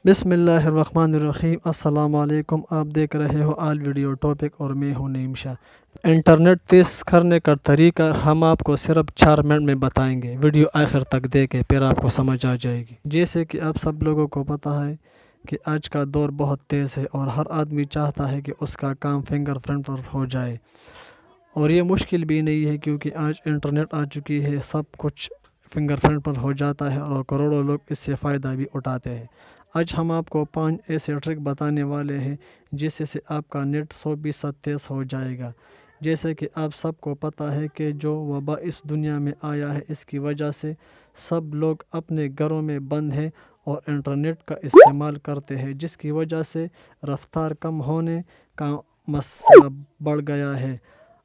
بسم اللہ الرحمن الرحیم۔ السلام علیکم، آپ دیکھ رہے ہو آل ویڈیو ٹاپک اور میں ہوں نیم شاہ۔ انٹرنیٹ تیز کرنے کا طریقہ ہم آپ کو صرف 4 منٹ میں بتائیں گے۔ ویڈیو آخر تک دیکھیں، پھر آپ کو سمجھ آ جائے گی۔ جیسے کہ آپ سب لوگوں کو پتہ ہے کہ آج کا دور بہت تیز ہے اور ہر آدمی چاہتا ہے کہ اس کا کام فنگر پرنٹ پر ہو جائے، اور یہ مشکل بھی نہیں ہے کیونکہ آج انٹرنیٹ آ چکی ہے، سب کچھ فنگر پرنٹ پر ہو جاتا ہے اور کروڑوں لوگ اس سے فائدہ بھی اٹھاتے ہیں۔ آج ہم آپ کو 5 ایسے ٹرک بتانے والے ہیں جس سے آپ کا نیٹ 100% تیز ہو جائے گا۔ جیسے کہ آپ سب کو پتہ ہے کہ جو وبا اس دنیا میں آیا ہے، اس کی وجہ سے سب لوگ اپنے گھروں میں بند ہیں اور انٹرنیٹ کا استعمال کرتے ہیں، جس کی وجہ سے رفتار کم ہونے کا مسئلہ بڑھ گیا ہے۔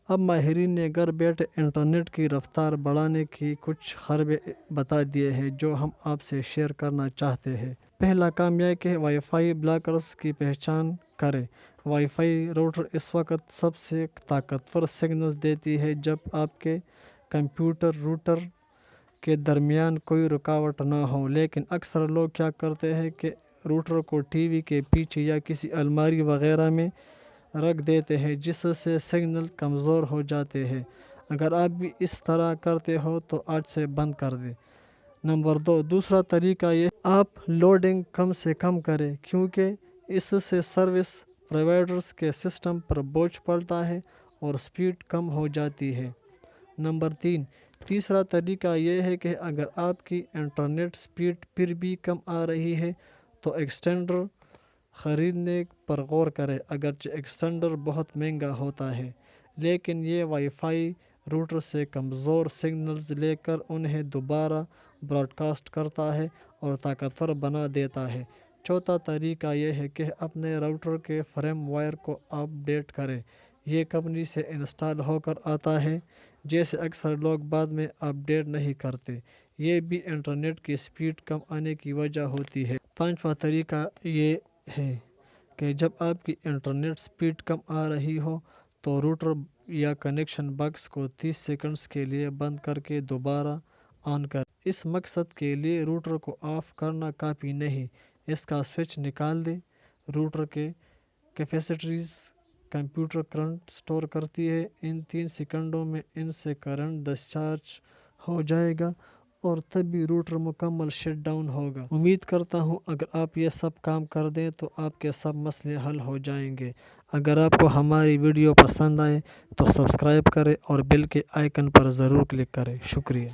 اب ماہرین نے گھر بیٹھے انٹرنیٹ کی رفتار بڑھانے کی کچھ حربے بتا دیے ہیں جو ہم آپ سے شیئر کرنا چاہتے ہیں۔ پہلا کام یہ کہ وائی فائی بلاکرز کی پہچان کریں۔ وائی فائی راؤٹر اس وقت سب سے طاقتور سگنلز دیتی ہے جب آپ کے کمپیوٹر روٹر کے درمیان کوئی رکاوٹ نہ ہو، لیکن اکثر لوگ کیا کرتے ہیں کہ روٹر کو ٹی وی کے پیچھے یا کسی الماری وغیرہ میں رکھ دیتے ہیں، جس سے سگنل کمزور ہو جاتے ہیں۔ اگر آپ بھی اس طرح کرتے ہو تو آج سے بند کر دیں۔ نمبر 2، دوسرا طریقہ یہ آپ لوڈنگ کم سے کم کریں، کیونکہ اس سے سروس پرووائڈرز کے سسٹم پر بوجھ پڑتا ہے اور سپیڈ کم ہو جاتی ہے۔ نمبر 3، تیسرا طریقہ یہ ہے کہ اگر آپ کی انٹرنیٹ سپیڈ پھر بھی کم آ رہی ہے تو ایکسٹینڈر خریدنے پر غور کریں۔ اگرچہ ایکسٹینڈر بہت مہنگا ہوتا ہے، لیکن یہ وائی فائی روٹر سے کمزور سگنلز لے کر انہیں دوبارہ براڈ کاسٹ کرتا ہے اور طاقتور بنا دیتا ہے۔ چوتھا طریقہ یہ ہے کہ اپنے راؤٹر کے فریم وائر کو اپ ڈیٹ کریں۔ یہ کمپنی سے انسٹال ہو کر آتا ہے، جیسے اکثر لوگ بعد میں اپ ڈیٹ نہیں کرتے۔ یہ بھی انٹرنیٹ کی سپیڈ کم آنے کی وجہ ہوتی ہے۔ پانچواں طریقہ یہ ہے کہ جب آپ کی انٹرنیٹ سپیڈ کم آ رہی ہو تو روٹر یا کنیکشن باکس کو 30 سیکنڈز کے لیے بند کر کے دوبارہ آن کریں۔ اس مقصد کے لیے روٹر کو آف کرنا کافی نہیں، اس کا سوئچ نکال دیں۔ روٹر کے کیپیسٹریز کمپیوٹر کرنٹ سٹور کرتی ہے، ان 3 سیکنڈوں میں ان سے کرنٹ ڈسچارج ہو جائے گا اور تبھی روٹر مکمل شٹ ڈاؤن ہوگا۔ امید کرتا ہوں اگر آپ یہ سب کام کر دیں تو آپ کے سب مسئلے حل ہو جائیں گے۔ اگر آپ کو ہماری ویڈیو پسند آئے تو سبسکرائب کریں اور بیل کے آئیکن پر ضرور کلک کریں۔ شکریہ۔